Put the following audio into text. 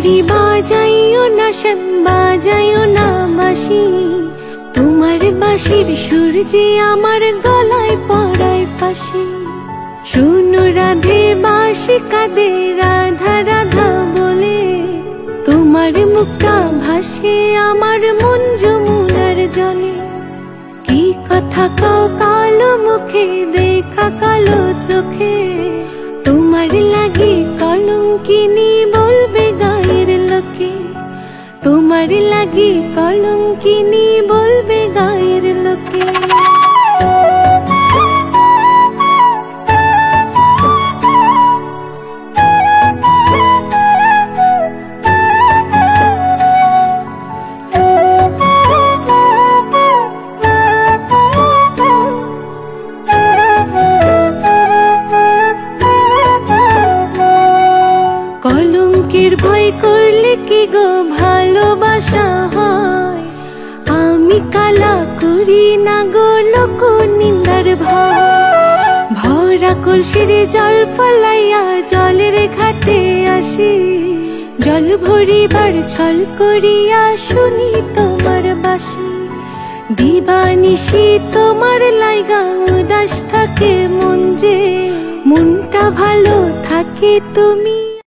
সুরি বাজাইও না শ্যাম, বাজাইও না বাঁশি, তোমার বাঁশির সুর যে আমার গলায় পড়ায় ফাঁসি। শোনো রাধে বাঁশি কাঁদে রাধা রাধা বলে, তোমার মুখটা ভাসে আমার মন যমুনার জলে। কি কথা কও কালো মুখে দেখা কালো চোখে, তোমার লাগি কলঙ্কিনী বলবে গায়ের লোকে, তোমার লাগি কলঙ্কিনী বলবে গায়ের লোকে। কলঙ্কের ভয় করলে কি গো ভালোবাসা হয়, আমি কালা করি না গো লোক নিন্দার ভয়। ভরা কলসিরে জল ফলাইয়া জলের ঘাটে আসি, জল ভরিবার ছল করিয়া শুনি তোমার বাঁশি। দিবানিশি তোমার লাইগা উদাস থাকে মন যে, মনটা ভালো থাকে তুমি